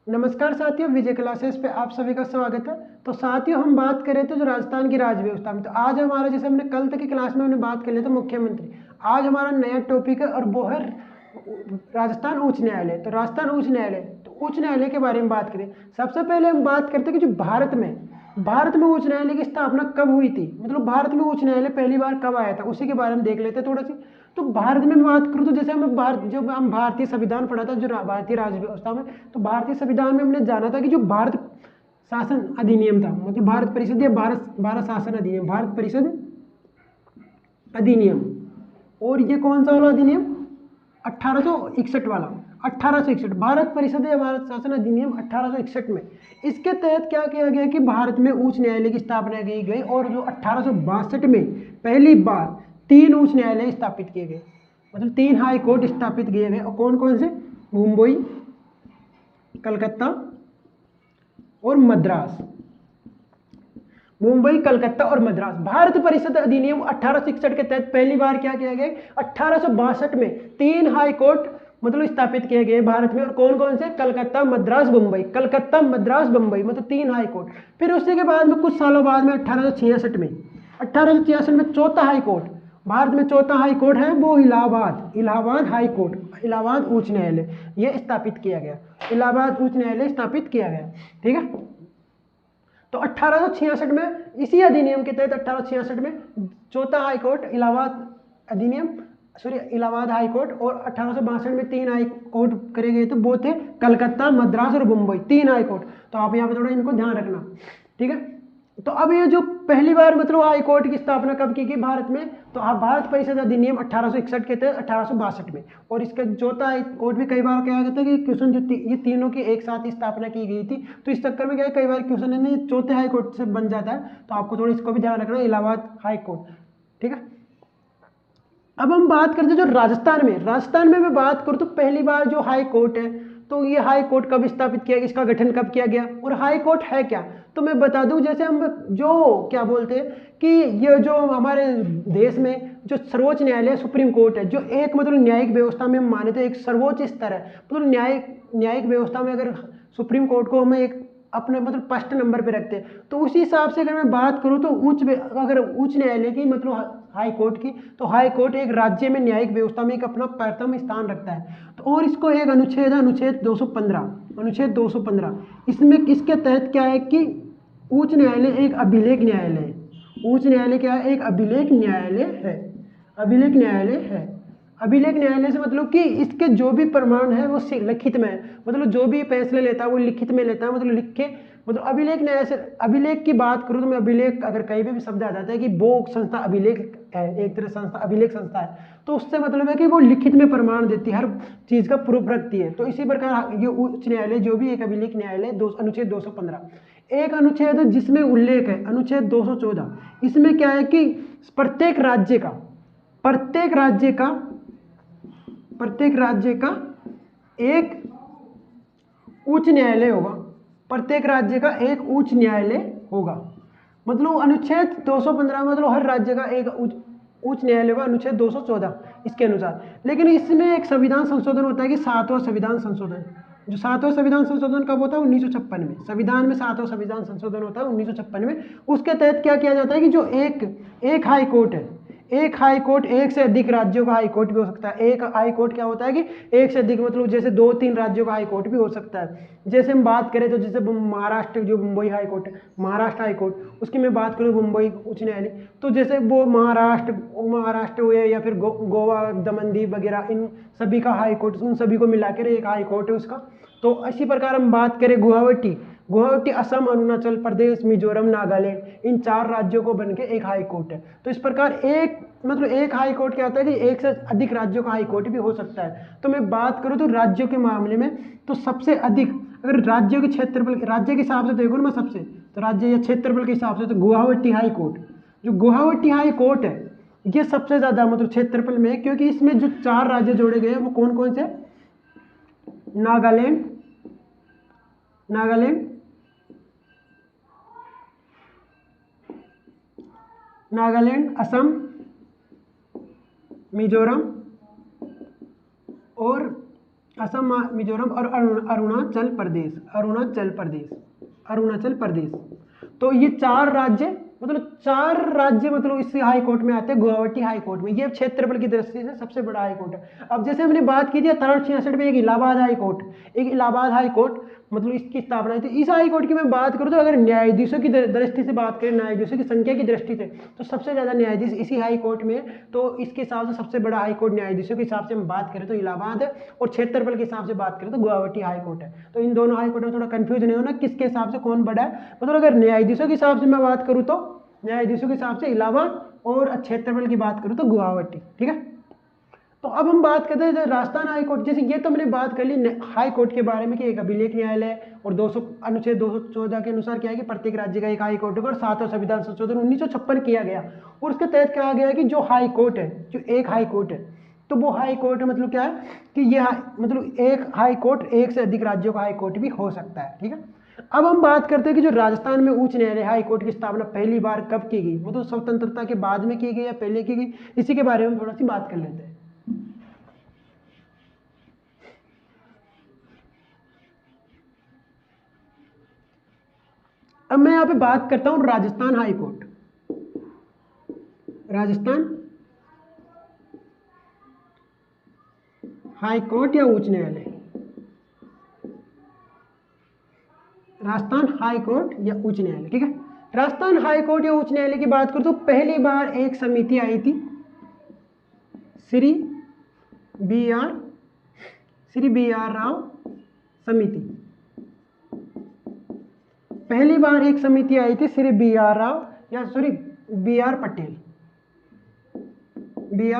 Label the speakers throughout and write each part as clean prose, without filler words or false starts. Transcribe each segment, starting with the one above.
Speaker 1: नमस्कार साथियों, विजय क्लासेस पे आप सभी का स्वागत है। तो साथियों, हम बात करें तो जो राजस्थान की राज्य व्यवस्था में, तो आज हमारा, जैसे हमने कल तक की क्लास में हमने बात कर लिया था मुख्यमंत्री, आज हमारा नया टॉपिक है और वो है राजस्थान उच्च न्यायालय। तो राजस्थान उच्च न्यायालय, तो उच्च न्यायालय के बारे में बात करें। सबसे पहले हम बात करते हैं कि जो भारत में उच्च न्यायालय की स्थापना कब हुई थी, मतलब भारत में उच्च न्यायालय पहली बार कब आया था, उसी के बारे में देख लेते हैं थोड़ा सी। तो भारत में बात करूँ तो जैसे हम भारतीय संविधान पढ़ा था, जो भारतीय राज्य व्यवस्था में, तो भारतीय संविधान में हमने जाना था कि जो भारत शासन अधिनियम था, मतलब भारत परिषद या भारत शासन अधिनियम, भारत परिषद अधिनियम, और ये कौन सा वाला अधिनियम, 1861 वाला, 1861 भारत परिषद या भारत शासन अधिनियम 1861 में। इसके तहत क्या किया गया कि भारत में उच्च न्यायालय की स्थापना की गई और जो 1862 में पहली बार 3 उच्च न्यायालय स्थापित किए गए, मतलब 3 हाई कोर्ट स्थापित किए गए। और कौन कौन से, मुंबई, कलकत्ता और मद्रास। मुंबई, कलकत्ता और मद्रास। भारत परिषद अधिनियम 1861 के तहत पहली बार क्या किया गया, 1862 में 3 हाई कोर्ट मतलब स्थापित किए गए भारत में। और कौन कौन से, कलकत्ता, मद्रास, बम्बई, कलकत्ता, मद्रास, बम्बई, मतलब 3 हाई कोर्ट। फिर उसी के बाद में कुछ सालों बाद में 1866 में चौथा हाई कोर्ट, भारत में चौथा हाई कोर्ट है वो इलाहाबाद हाई कोर्ट, इलाहाबाद उच्च न्यायालय, यह स्थापित किया गया, इलाहाबाद उच्च न्यायालय स्थापित किया गया। ठीक है। तो 1866 में इसी अधिनियम के तहत 1866 में चौथा high court Allahabad high court, और 1862 में 3 हाई कोर्ट करे गए थे, वो थे कलकत्ता, मद्रास और मुंबई, 3 हाई कोर्ट। तो आप यहाँ पे थोड़ा इनको ध्यान रखना। ठीक है। तो अब ये जो पहली बार मतलब हाई कोर्ट की स्थापना कब की गई भारत में, तो भारत परिषद अधिनियम 1861 के तहत 1862 में। और इसका चौथा हाई कोर्ट भी कई बार क्या कहता है कि क्वेश्चन जो ये तीनों की एक साथ ही स्थापना की गई थी, तो इस चक्कर में क्या है, कई बार क्वेश्चन है ना चौथे हाई कोर्ट से बन जाता है, तो आपको थोड़ा इसको भी ध्यान रखना, इलाहाबाद हाई कोर्ट। ठीक है। अब हम बात करते हैं जो राजस्थान में मैं बात करूँ तो पहली बार जो हाई कोर्ट है, तो ये हाई कोर्ट कब स्थापित किया, इसका गठन कब किया गया, और हाई कोर्ट है क्या, तो मैं बता दूं, जैसे हम जो क्या बोलते हैं कि ये जो हमारे देश में जो सर्वोच्च न्यायालय सुप्रीम कोर्ट है, जो एक मतलब न्यायिक व्यवस्था में हम माने तो एक सर्वोच्च स्तर है, मतलब न्यायिक व्यवस्था में अगर सुप्रीम कोर्ट को हमें एक अपने मतलब फर्स्ट नंबर पे रखते हैं, तो उसी हिसाब से अगर मैं बात करूं तो अगर उच्च न्यायालय की मतलब हाई कोर्ट की, तो हाई कोर्ट एक राज्य में न्यायिक व्यवस्था में एक अपना प्रथम स्थान रखता है। तो और इसको एक अनुच्छेद 215 इसमें इसके तहत क्या है कि उच्च न्यायालय एक अभिलेख न्यायालय है। उच्च न्यायालय क्या है, एक अभिलेख न्यायालय है। अभिलेख न्यायालय है। अभिलेख न्यायालय से मतलब कि इसके जो भी प्रमाण है वो लिखित में है, मतलब जो भी फैसले लेता है वो लिखित में लेता है, मतलब लिख के, मतलब अभिलेख न्याय से अभिलेख की बात करूं तो मैं अभिलेख अगर कहीं भी शब्द आ जाता है कि वो संस्था अभिलेख है, एक तरह संस्था अभिलेख संस्था है, तो उससे मतलब है कि वो लिखित में प्रमाण देती है, हर चीज का प्रूफ रखती है। तो इसी प्रकार ये उच्च न्यायालय जो भी एक अभिलेख न्यायालय अनुच्छेद 215, एक अनुच्छेद जिसमें उल्लेख है अनुच्छेद 214, इसमें क्या है कि प्रत्येक राज्य का एक उच्च न्यायालय होगा, प्रत्येक राज्य का एक उच्च न्यायालय होगा। मतलब अनुच्छेद 215 मतलब हर राज्य का एक उच्च न्यायालय होगा, अनुच्छेद 214 इसके अनुसार। लेकिन इसमें एक संविधान संशोधन होता है कि 7वां संविधान संशोधन, जो 7वां संविधान संशोधन कब होता है, 1956 में। संविधान में 7वां संविधान संशोधन होता है 1956 में। उसके तहत क्या किया जाता है कि जो एक हाई कोर्ट है, एक हाई कोर्ट एक से अधिक राज्यों का हाई कोर्ट भी हो सकता है। एक हाई कोर्ट क्या होता है कि एक से अधिक मतलब जैसे 2-3 राज्यों का हाई कोर्ट भी हो सकता है। जैसे हम बात करें तो जैसे महाराष्ट्र जो मुंबई हाई कोर्ट है, महाराष्ट्र हाई कोर्ट, उसकी मैं बात करूँ मुंबई उच्च न्यायालय, तो जैसे वो महाराष्ट्र हुए या फिर गोवा, दमन दीव वगैरह, इन सभी का हाई कोर्ट, उन सभी को मिलाकर एक हाई कोर्ट है उसका। तो इसी प्रकार हम बात करें गुवाहाटी असम, अरुणाचल प्रदेश, मिजोरम, नागालैंड, इन 4 राज्यों को बनके एक हाई कोर्ट है। तो इस प्रकार एक हाई कोर्ट क्या होता है कि एक से अधिक राज्यों का हाई कोर्ट भी हो सकता है। तो मैं बात करूं तो राज्यों के मामले में तो सबसे अधिक, अगर राज्यों के क्षेत्रफल, राज्य के हिसाब से देखो ना मैं सबसे, तो राज्य या क्षेत्रफल के हिसाब से तो गुवाहाटी हाई कोर्ट, जो गुवाहाटी हाई कोर्ट है, ये सबसे ज्यादा मतलब क्षेत्रफल में है, क्योंकि इसमें जो 4 राज्य जोड़े गए हैं वो कौन कौन से, नागालैंड, असम, मिजोरम और असम, मिजोरम और अरुणाचल प्रदेश, अरुणाचल प्रदेश, अरुणाचल प्रदेश। तो ये 4 राज्य, मतलब 4 राज्य मतलब इस हाई कोर्ट में आते हैं, गुवाहाटी हाई कोर्ट में। ये क्षेत्रफल की दृष्टि से सबसे बड़ा हाई कोर्ट है। अब जैसे हमने बात की थी 1866 में एक इलाहाबाद हाई कोर्ट, एक इलाहाबाद हाई कोर्ट मतलब इसकी स्थापना हुई थी। इस हाई कोर्ट की मैं बात करूँ तो अगर न्यायाधीशों की दृष्टि से बात करें, न्यायाधीशों की संख्या की दृष्टि से, तो सबसे ज़्यादा न्यायाधीश इसी हाई कोर्ट में है। तो इसके हिसाब से सबसे बड़ा हाई कोर्ट न्यायाधीशों के हिसाब से हम बात करें तो इलाहाबाद है, और क्षेत्रफल के हिसाब से बात करें तो गुवाहाटी हाई कोर्ट है। तो इन दोनों हाई कोर्ट में थोड़ा कंफ्यूज नहीं होना किसके हिसाब से कौन बड़ा है। मतलब अगर न्यायाधीशों के हिसाब से मैं बात करूँ तो न्यायाधीशों के हिसाब से इलाहाबाद, और क्षेत्रफल की बात करूँ तो गुवाहाटी। ठीक है, तो अब हम बात करते हैं राजस्थान हाई कोर्ट। जैसे ये तो मैंने बात कर ली हाई कोर्ट के बारे में कि एक अभिलेख न्यायालय और 200 अनुच्छेद 214 के अनुसार क्या है कि प्रत्येक राज्य का एक हाई कोर्ट होगा, और 7वां संविधान संशोधन 1956 किया गया, और उसके तहत कहा गया है कि जो हाई कोर्ट है, जो एक हाई कोर्ट है, तो वो हाई कोर्ट मतलब क्या है कि ये मतलब एक हाई कोर्ट एक से अधिक राज्यों का हाई कोर्ट भी हो सकता है। ठीक है, अब हम बात करते हैं कि जो राजस्थान में उच्च न्यायालय हाई कोर्ट की स्थापना पहली बार कब की गई, मतलब स्वतंत्रता के बाद में की गई या पहले की गई, इसी के बारे में थोड़ा सी बात कर लेते हैं। अब मैं यहाँ पे बात करता हूँ Rajasthan high court. Rajasthan high court या उच्च न्यायालय, राजस्थान हाई कोर्ट या उच्च न्यायालय। ठीक है, राजस्थान हाई कोर्ट या उच्च न्यायालय की बात करूँ तो पहली बार एक समिति आई थी, श्री बी आर राव समिति। पहली बार एक समिति आई थी श्री बी आर राव या सॉरी बी आर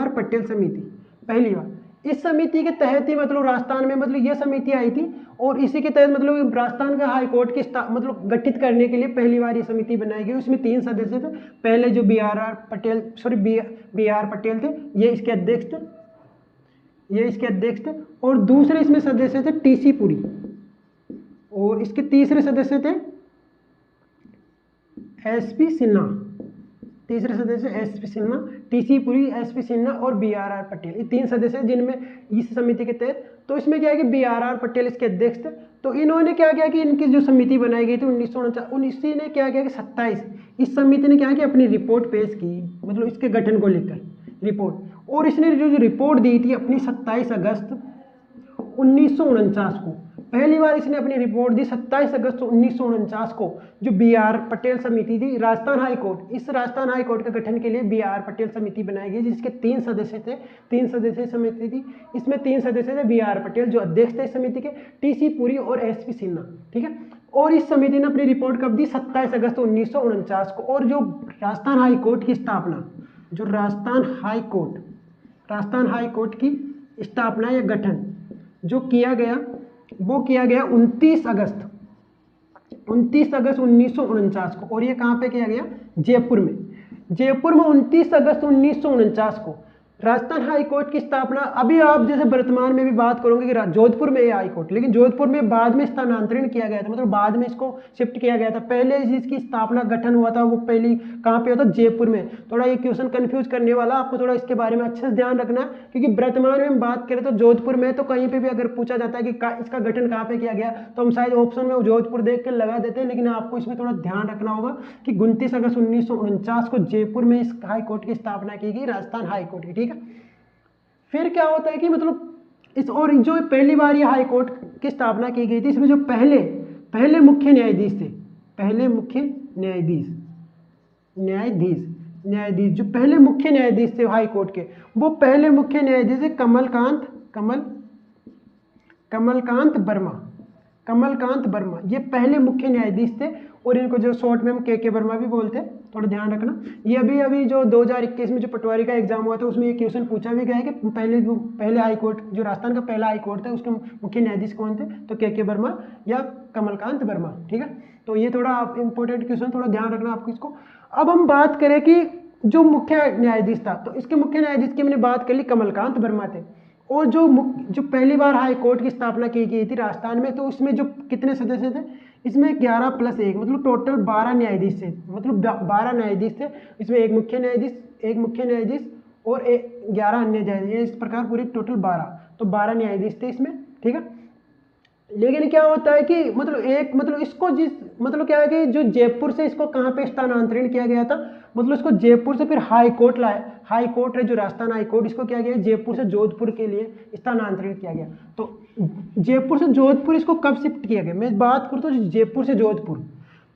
Speaker 1: पटेल समिति, पहली बार। इस समिति के तहत ही मतलब राजस्थान में मतलब ये समिति आई थी, और इसी के तहत मतलब राजस्थान का हाई कोर्ट की मतलब गठित करने के लिए पहली बार ये समिति बनाई गई। उसमें 3 सदस्य थे। पहले जो बी आर पटेल थे, ये इसके अध्यक्ष थे, और दूसरे इसमें सदस्य थे टीसी पुरी, और इसके तीसरे सदस्य थे एसपी सिन्हा। तीसरे सदस्य SP Sinha, TC Puri, SP Sinha और बीआरआर पटेल, ये 3 सदस्य जिनमें इस समिति के तहत। तो इसमें क्या है कि बीआरआर पटेल इसके अध्यक्ष थे। तो इन्होंने क्या किया कि इनकी जो समिति बनाई गई थी 1949 ने क्या किया कि 27 इस समिति ने क्या कि अपनी रिपोर्ट पेश की, मतलब इसके गठन को लेकर रिपोर्ट, और इसने जो रिपोर्ट दी थी अपनी 27 अगस्त 1949 को। पहली बार इसने अपनी रिपोर्ट दी 27 अगस्त 1949 को। जो बी आर पटेल समिति थी राजस्थान हाई कोर्ट, इस राजस्थान हाई कोर्ट के गठन के लिए बी आर पटेल समिति बनाई गई, जिसके 3 सदस्य थे। 3 सदस्यीय समिति थी, इसमें 3 सदस्य थे बी आर पटेल जो अध्यक्ष थे इस समिति के, टीसी पुरी और एसपी सिन्हा। ठीक है, और इस समिति ने अपनी रिपोर्ट कब दी 27 अगस्त 1949 को। और जो राजस्थान हाई कोर्ट की स्थापना, जो राजस्थान हाई कोर्ट की स्थापना या गठन जो किया गया, वो किया गया 29 अगस्त 1949 को। और ये कहाँ पे किया गया? जयपुर में 29 अगस्त 1949 को राजस्थान हाई कोर्ट की स्थापना। अभी आप जैसे वर्तमान में भी बात करोगे कि जोधपुर में ये हाई कोर्ट, लेकिन जोधपुर में बाद में स्थानांतरण किया गया था, मतलब बाद में इसको शिफ्ट किया गया था। पहले इसकी स्थापना गठन हुआ था वो पहली कहाँ पे हुआ था? जयपुर में। थोड़ा ये क्वेश्चन कंफ्यूज करने वाला, आपको थोड़ा इसके बारे में अच्छे से ध्यान रखना, क्योंकि वर्तमान में हम बात करें तो जोधपुर में, तो कहीं पर भी अगर पूछा जाता है कि इसका गठन कहाँ पे किया गया, तो हम शायद ऑप्शन में जोधपुर देख के लगा देते हैं, लेकिन आपको इसमें थोड़ा ध्यान रखना होगा कि 29 अगस्त 1949 को जयपुर में इस हाई कोर्ट की स्थापना की गई, राजस्थान हाई कोर्ट की। ठीक है, फिर क्या होता है कि मतलब इस और जो पहली बार ये हाई कोर्ट की स्थापना की गई थी, इसमें जो पहले मुख्य न्यायाधीश थे, पहले मुख्य न्यायाधीश जो पहले मुख्य न्यायाधीश थे हाई कोर्ट के, वो पहले मुख्य न्यायाधीश थे कमलकांत वर्मा। ये पहले मुख्य न्यायाधीश थे, और इनको जो शॉर्ट में हम के वर्मा भी बोलते हैं, थोड़ा ध्यान रखना। ये अभी जो 2021 में जो पटवारी का एग्जाम हुआ था, उसमें ये क्वेश्चन पूछा भी गया है कि पहले हाई कोर्ट, जो राजस्थान का पहला हाई कोर्ट था, उसके मुख्य न्यायाधीश कौन थे? तो के वर्मा या कमलकांत वर्मा। ठीक है, तो ये थोड़ा आप इंपॉर्टेंट क्वेश्चन, थोड़ा ध्यान रखना आपको इसको। अब हम बात करें कि जो मुख्य न्यायाधीश था, तो इसके मुख्य न्यायाधीश की मैंने बात कर ली, कमलकांत वर्मा थे। और जो पहली बार हाई कोर्ट की स्थापना की गई थी राजस्थान में, तो उसमें जो कितने सदस्य थे? इसमें 11 + 1 मतलब टोटल 12 न्यायाधीश थे, मतलब 12 न्यायाधीश थे। इसमें एक मुख्य न्यायाधीश और 11 अन्य न्यायाधीश, इस प्रकार पूरी टोटल 12, तो 12 न्यायाधीश थे इसमें। ठीक है। लेकिन क्या होता है कि मतलब इसको जिस मतलब क्या है कि जो जयपुर से इसको कहाँ पे स्थानांतरण किया गया था, मतलब इसको जयपुर से फिर हाई कोर्ट लाया, हाई कोर्ट है जो राजस्थान हाई कोर्ट, इसको क्या गया जयपुर से जोधपुर के लिए स्थानांतरित किया गया। तो जयपुर से जोधपुर इसको कब शिफ्ट किया गया, मैं बात करूँ तो जयपुर से जोधपुर,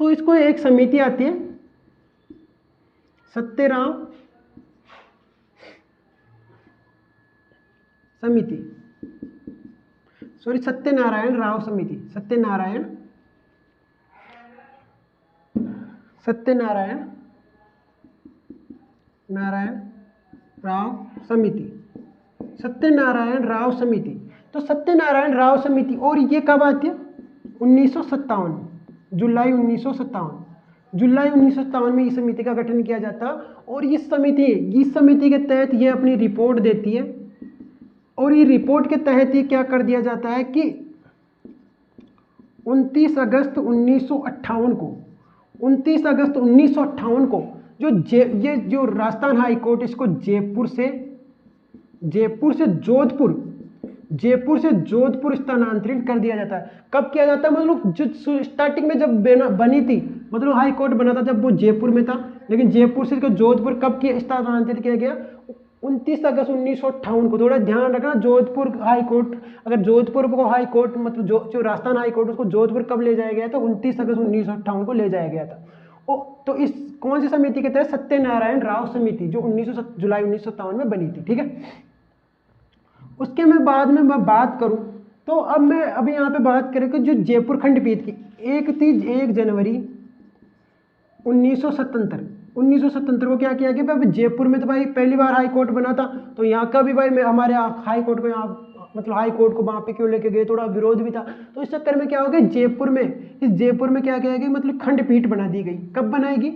Speaker 1: तो इसको एक समिति आती है सत्यराम समिति, सॉरी सत्यनारायण राव समिति, सत्यनारायण राव समिति, सत्यनारायण राव समिति। तो सत्यनारायण राव समिति, और ये कब आती है 1957, जुलाई 1957 में इस समिति का गठन किया जाता। और इस समिति के तहत ये अपनी रिपोर्ट देती है, और ये रिपोर्ट के तहत ये क्या कर दिया जाता है कि 29 अगस्त 1958 को ये जो राजस्थान हाई कोर्ट इसको जयपुर से जोधपुर स्थानांतरित कर दिया जाता है। कब किया जाता है, मतलब जो स्टार्टिंग में जब बनी थी, मतलब हाई कोर्ट बना था जब वो जयपुर में था, लेकिन जयपुर से इसको जोधपुर कब किया स्थानांतरित किया गया 29 अगस्त 1958 को। थोड़ा ध्यान रखना, जोधपुर हाई कोर्ट, अगर जोधपुर को हाई कोर्ट मतलब जो राजस्थान हाई कोर्ट उसको जोधपुर कब ले जाया गया था 29 अगस्त 1958 को ले जाया गया था। तो इस कौन सी समिति के तहत, सत्यनारायण राव समिति, जो जुलाई 1957 में बनी थी। ठीक है, उसके मैं बाद में मैं बात करूं तो अब मैं अभी यहाँ पे बात करें कि जो जयपुर खंडपीठ की 1 जनवरी 1977 को क्या किया कि भाई जयपुर में तो भाई पहली बार हाई कोर्ट बना था, तो यहाँ का भी भाई हमारे हाई कोर्ट को यहाँ मतलब हाई कोर्ट को वहाँ पे क्यों लेके गए, थोड़ा विरोध भी था। तो इस चक्कर में क्या हो गया, जयपुर में क्या किया गया, मतलब खंडपीठ बना दी गई। कब बनाएगी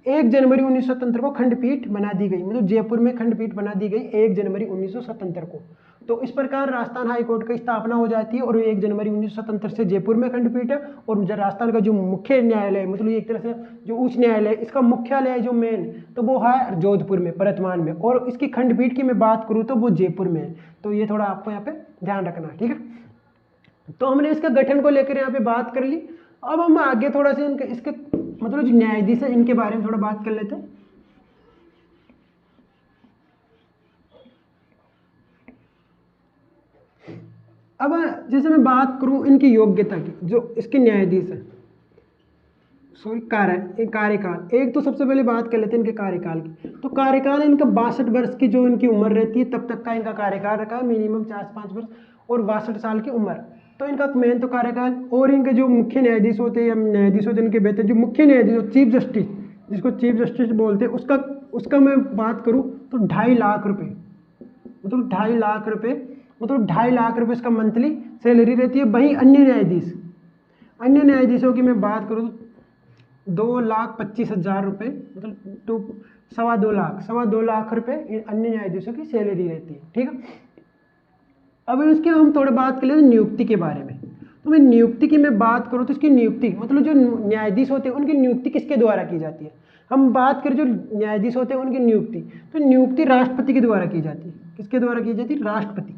Speaker 1: 1 जनवरी 1977 को खंडपीठ बना दी गई, मतलब जयपुर में खंडपीठ बना दी गई 1 जनवरी 1977 को। तो इस प्रकार राजस्थान हाई कोर्ट की स्थापना हो जाती है, और 1 जनवरी 1977 से जयपुर में खंडपीठ है। और राजस्थान का जो मुख्य न्यायालय, मतलब एक तरह से जो उच्च न्यायालय, इसका मुख्यालय जो मेन, तो वो है जोधपुर में, वर्तमान में। और इसकी खंडपीठ की मैं बात करूँ तो वो जयपुर में है। तो ये थोड़ा आपको यहाँ पे ध्यान रखना, ठीक है। तो हमने इसका गठन को लेकर यहाँ पे बात कर ली। अब हम आगे थोड़ा सा इसके मतलब जो न्यायाधीश है इनके बारे में थोड़ा बात कर लेते हैं। अब जैसे मैं बात करूं इनकी योग्यता की, जो इसके न्यायाधीश है, सॉरी कार्यकाल, एक तो सबसे पहले बात कर लेते हैं इनके कार्यकाल की। तो कार्यकाल इनका 62 वर्ष की जो इनकी उम्र रहती है तब तक का इनका कार्यकाल रखा है, मिनिमम 4-5 वर्ष, और 62 साल की उम्र। तो इनका मेन तो कार्यकाल, और इनके जो मुख्य न्यायाधीश होते हैं या न्यायाधीश होते हैं इनके बेहतर जो मुख्य न्यायाधीश, चीफ जस्टिस, जिसको चीफ जस्टिस बोलते हैं, उसका मैं बात करूँ तो 2.5 लाख रुपये, मतलब 2.5 लाख रुपये, मतलब 2.5 लाख रुपये इसका मंथली सैलरी रहती है। वहीं अन्य न्यायाधीशों की मैं बात करूँ तो 2,25,000 रुपये, मतलब 2.25 लाख रुपये अन्य न्यायाधीशों की सैलरी रहती है, ठीक है। अब इसके हम थोड़ी बात कर लेते हैं नियुक्ति के बारे में। तो मैं नियुक्ति की मैं बात करूँ तो इसकी नियुक्ति मतलब जो न्यायाधीश होते हैं उनकी नियुक्ति किसके द्वारा की जाती है। हम बात करें जो न्यायाधीश होते हैं उनकी नियुक्ति, तो नियुक्ति राष्ट्रपति के द्वारा की जाती है। किसके द्वारा की जाती है, राष्ट्रपति।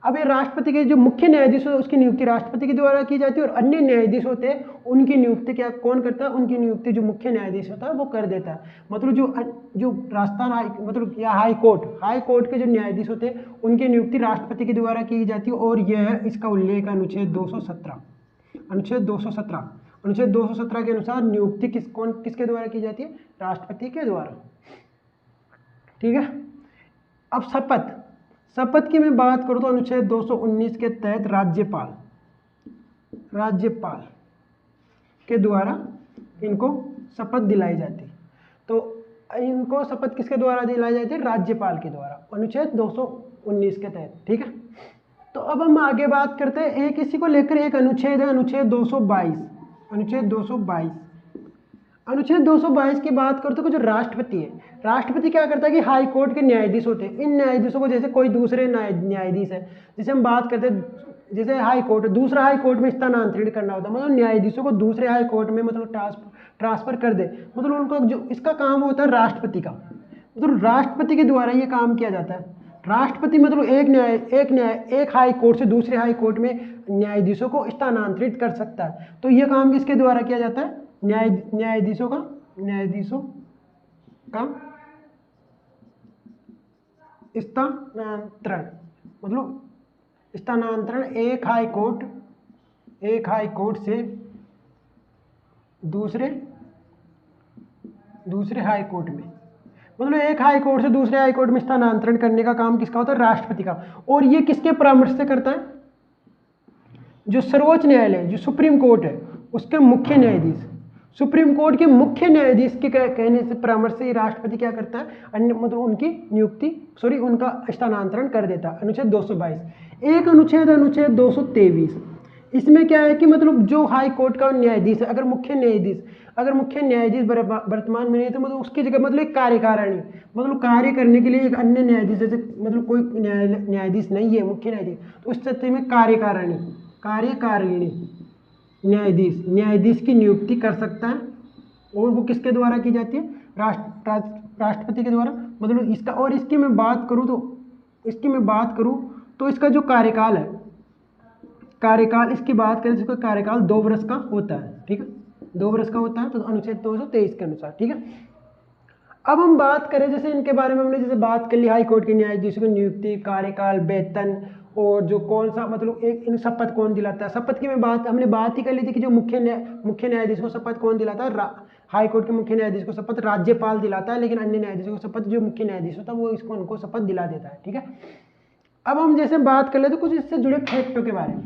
Speaker 1: अब ये राष्ट्रपति के जो मुख्य न्यायाधीश है उसकी नियुक्ति राष्ट्रपति के द्वारा की जाती है, और अन्य न्यायाधीश होते हैं उनकी नियुक्ति क्या कौन करता है, उनकी नियुक्ति जो मुख्य न्यायाधीश होता है वो कर देता है। मतलब जो राजस्थान मतलब या हाई कोर्ट के जो न्यायाधीश होते हैं उनकी नियुक्ति राष्ट्रपति के द्वारा की जाती है। और यह है इसका उल्लेख अनुच्छेद 217 के अनुसार नियुक्ति किसके द्वारा की जाती है, राष्ट्रपति के द्वारा, ठीक है। अब शपथ की मैं बात करूं तो अनुच्छेद 219 के तहत राज्यपाल के द्वारा इनको शपथ दिलाई जाती है। तो इनको शपथ किसके द्वारा दिलाई जाती है, राज्यपाल के द्वारा, अनुच्छेद 219 के तहत, ठीक है। तो अब हम आगे बात करते हैं एक इसी को लेकर एक अनुच्छेद है, अनुच्छेद 222 की बात करते हैं। जो राष्ट्रपति है, राष्ट्रपति क्या करता है कि हाई कोर्ट के न्यायाधीश होते हैं, इन न्यायाधीशों को जैसे कोई दूसरे न्यायाधीश है, जैसे हम बात करते हैं जैसे हाई कोर्ट, दूसरा हाई कोर्ट में स्थानांतरित करना होता है, मतलब न्यायाधीशों को दूसरे हाई कोर्ट में मतलब ट्रांसफर कर दे, मतलब उनको जो इसका काम होता है राष्ट्रपति का, मतलब राष्ट्रपति के द्वारा ये काम किया जाता है। राष्ट्रपति मतलब एक हाई कोर्ट से दूसरे हाई कोर्ट में न्यायाधीशों को स्थानांतरित कर सकता है। तो यह काम किसके द्वारा किया जाता है? न्यायाधीशों का स्थानांतरण, मतलब स्थानांतरण एक हाई कोर्ट से दूसरे हाई कोर्ट में, मतलब एक हाई कोर्ट से दूसरे हाई कोर्ट में स्थानांतरण करने का काम किसका होता है? राष्ट्रपति का। और ये किसके परामर्श से करता है? जो सर्वोच्च न्यायालय, जो सुप्रीम कोर्ट है, उसके मुख्य न्यायाधीश, सुप्रीम कोर्ट के मुख्य न्यायाधीश के कहने से, परामर्श से राष्ट्रपति क्या करता है? अन्य मतलब उनका स्थानांतरण कर देता है। अनुच्छेद 222। एक अनुच्छेद 223, इसमें क्या है कि मतलब जो हाई कोर्ट का न्यायाधीश है, अगर मुख्य न्यायाधीश वर्तमान में नहीं है तो मतलब उसकी जगह मतलब एक कार्यकारिणी, मतलब कार्य करने के लिए एक अन्य न्यायाधीश, जैसे मतलब कोई न्यायाधीश नहीं है मुख्य न्यायाधीश, तो उस स्थिति में कार्यकारिणी न्यायाधीश की नियुक्ति कर सकता है। और वो किसके द्वारा की जाती है? राष्ट्रपति के द्वारा। मतलब इसका, और इसकी मैं बात करूँ तो इसका जो कार्यकाल है, इसकी बात करें, जिसका कार्यकाल 2 वर्ष का होता है। ठीक है, 2 वर्ष का होता है, तो अनुच्छेद 223 के अनुसार। ठीक है, अब हम बात करें जैसे इनके बारे में, हमने जैसे बात कर ली हाई कोर्ट के न्यायाधीशों की नियुक्ति, कार्यकाल, वेतन, और जो कौन सा मतलब एक इन शपथ कौन दिलाता है। शपथ की हमने बात ही कर ली थी कि जो मुख्य न्यायाधीश को शपथ कौन दिलाता है? हाई कोर्ट के मुख्य न्यायाधीश को शपथ राज्यपाल दिलाता है, लेकिन अन्य न्यायाधीशों को शपथ जो मुख्य न्यायाधीश होता है वो उनको शपथ दिला देता है। ठीक है, अब हम जैसे बात कर लेते कुछ इससे जुड़े फैक्टों के बारे में।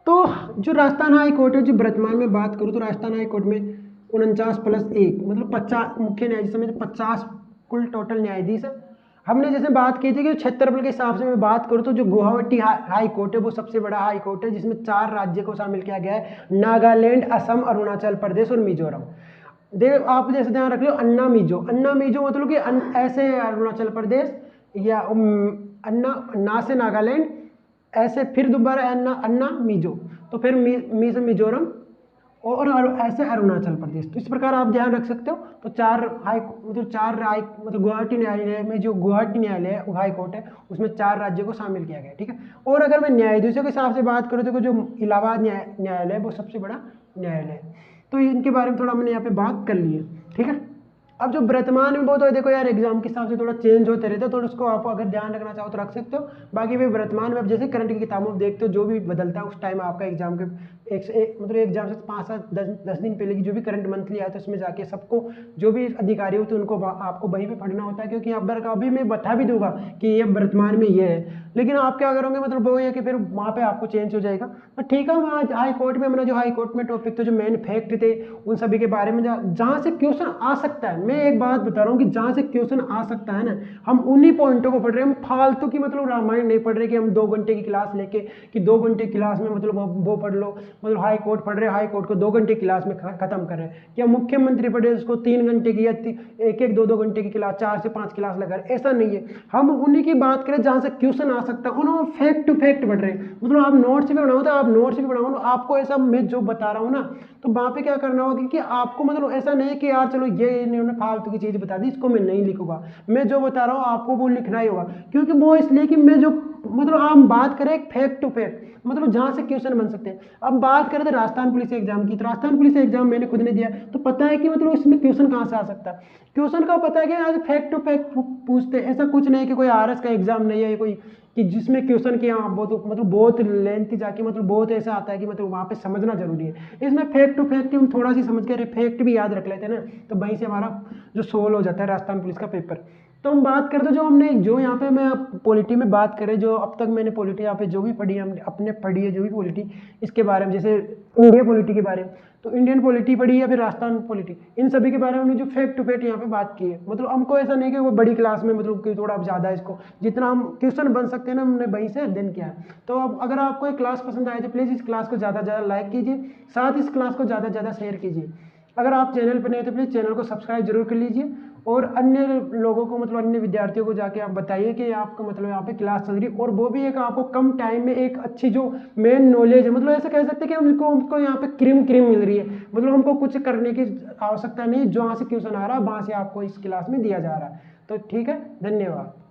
Speaker 1: तो जो राजस्थान हाई कोर्ट है, जो वर्तमान में बात करूँ तो राजस्थान हाई कोर्ट में 49+1 मतलब 50 मुख्य न्यायाधीश में 50 कुल टोटल न्यायाधीश है। हमने जैसे बात की थी कि क्षेत्रफल के हिसाब से मैं बात करूँ तो जो गुवाहाटी हाई कोर्ट है वो सबसे बड़ा हाई कोर्ट है, जिसमें 4 राज्य को शामिल किया गया है, नागालैंड, असम, अरुणाचल प्रदेश और मिजोरम। देखो आप जैसे ध्यान रख लो, अन्ना मीजो मतलब कि ऐसे अरुणाचल प्रदेश, या अन्ना से नागालैंड, ऐसे फिर दोबारा अन्ना मीजो, तो फिर मी से मिजोरम, और ऐसे अरुणाचल प्रदेश। तो इस प्रकार आप ध्यान रख सकते हो। तो मतलब गुवाहाटी न्यायालय में, जो गुवाहाटी न्यायालय हाई कोर्ट है, उसमें 4 राज्यों को शामिल किया गया। ठीक है, और अगर मैं न्यायाधीशों के हिसाब से बात करूँ तो जो इलाहाबाद न्यायालय है वो सबसे बड़ा न्यायालय है। तो इनके बारे में थोड़ा हमने यहाँ पे बात कर ली है। ठीक है, अब जो वर्तमान में बहुत देखो यार, एग्जाम के हिसाब से थोड़ा चेंज होते रहते हैं, तो उसको आप अगर ध्यान रखना चाहो तो रख सकते हो। बाकी भी वर्तमान में अब जैसे करंट की किताबों में देखते हो, जो भी बदलता है उस टाइम आपका एग्जाम के मतलब एग्जाम से 5-7-10 दिन पहले की जो भी करंट मंथली आया था उसमें जाके सबको, जो भी अधिकारी होते हैं उनको आपको वहीं पे पढ़ना होता है, क्योंकि अभी मैं बता भी दूंगा कि ये वर्तमान में ये है, लेकिन आप क्या करोगे मतलब वो है कि फिर वहाँ पे आपको चेंज हो जाएगा। तो ठीक है, आज हाई कोर्ट में हमने जो हाई कोर्ट में टॉपिक थे, जो मेन फैक्ट थे, उन सभी के बारे में जहाँ से क्वेश्चन आ सकता है, मैं एक बात बता रहा हूँ कि जहाँ से क्वेश्चन आ सकता है ना, हम उन्हीं पॉइंटों को पढ़ रहे हैं। हम फालतू की मतलब रामायण नहीं पढ़ रहे कि हम 2 घंटे की क्लास लेके कि 2 घंटे क्लास में मतलब वो पढ़ लो, मतलब हाई कोर्ट पढ़ रहे, हाई कोर्ट को 2 घंटे क्लास में खत्म कर रहे हैं, या मुख्यमंत्री पढ़ रहे उसको 3 घंटे की या 1-2 घंटे की क्लास, 4 से 5 क्लास लगा रहे, ऐसा नहीं है। हम उन्हीं की बात करें जहाँ से क्वेश्चन आ सकता है, उन्होंने फैक्ट टू फैक्ट पढ़ रहे हैं। मतलब आप नोट्स भी बनाओ तो आप नोट्स भी बनाओ, आपको ऐसा मैं जो बता रहा हूँ ना, तो वहाँ पे क्या करना होगा कि आपको मतलब ऐसा नहीं कि यार चलो ये इन्होंने फालतू की चीज़ बता दी, इसको मैं नहीं लिखूंगा। मैं जो बता रहा हूँ आपको वो लिखना ही होगा, क्योंकि वो इसलिए कि मैं जो मतलब हम बात करें फैक्ट टू फैक्ट, मतलब जहाँ से क्वेश्चन बन सकते हैं। अब बात करें तो राजस्थान पुलिस एग्जाम की, तो राजस्थान पुलिस एग्जाम मैंने खुद ने दिया, तो पता है कि मतलब इसमें क्वेश्चन कहाँ से आ सकता है। क्वेश्चन का पता है कि आज फैक्ट टू फैक्ट पूछते हैं, ऐसा कुछ नहीं कि कोई आरएस का एग्जाम नहीं है कोई कि जिसमें क्वेश्चन की हाँ बहुत मतलब बहुत लेंथ जाके मतलब बहुत ऐसा आता है कि मतलब वहाँ पे समझना जरूरी है। इसमें फैक्ट टू फैक्ट हम थोड़ा सी समझ के फैक्ट भी याद रख लेते हैं ना, तो वहीं से हमारा जो सोल्व हो जाता है राजस्थान पुलिस का पेपर। तो हम बात करते हैं जो यहाँ पे मैं पॉलिटी में बात करें, जो अब तक मैंने पॉलिटी यहाँ पे जो भी पढ़ी है, हमने अपने पढ़ी है जो भी पॉलिटी इसके बारे में, जैसे इंडिया पॉलिटी के बारे में, तो इंडियन पॉलिटी पढ़ी या फिर राजस्थान पॉलिटी, इन सभी के बारे में हमने जो फैक्ट टू फैक्ट यहाँ पे बात की है। मतलब हमको ऐसा नहीं कि वो बड़ी क्लास में मतलब कि थोड़ा ज़्यादा इसको जितना हम क्वेश्चन बन सकते हैं ना, हमने वहीं से अध्ययन किया है। तो अब अगर आपको एक क्लास पसंद आए तो प्लीज़ इस क्लास को ज़्यादा से ज़्यादा लाइक कीजिए, साथ इस क्लास को ज़्यादा से ज़्यादा शेयर कीजिए। अगर आप चैनल पर नहीं तो प्लीज़ चैनल को सब्सक्राइब जरूर कर लीजिए, और अन्य लोगों को मतलब अन्य विद्यार्थियों को जाके आप बताइए कि आपका मतलब यहाँ पे क्लास चल रही है, और वो भी एक आपको कम टाइम में एक अच्छी जो मेन नॉलेज है, मतलब ऐसा कह सकते हैं कि हमको हमको यहाँ पे क्रीम क्रीम मिल रही है, मतलब हमको कुछ करने की आवश्यकता नहीं, जहाँ से क्वेश्चन आ रहा है वहाँ से आपको इस क्लास में दिया जा रहा है। तो ठीक है, धन्यवाद।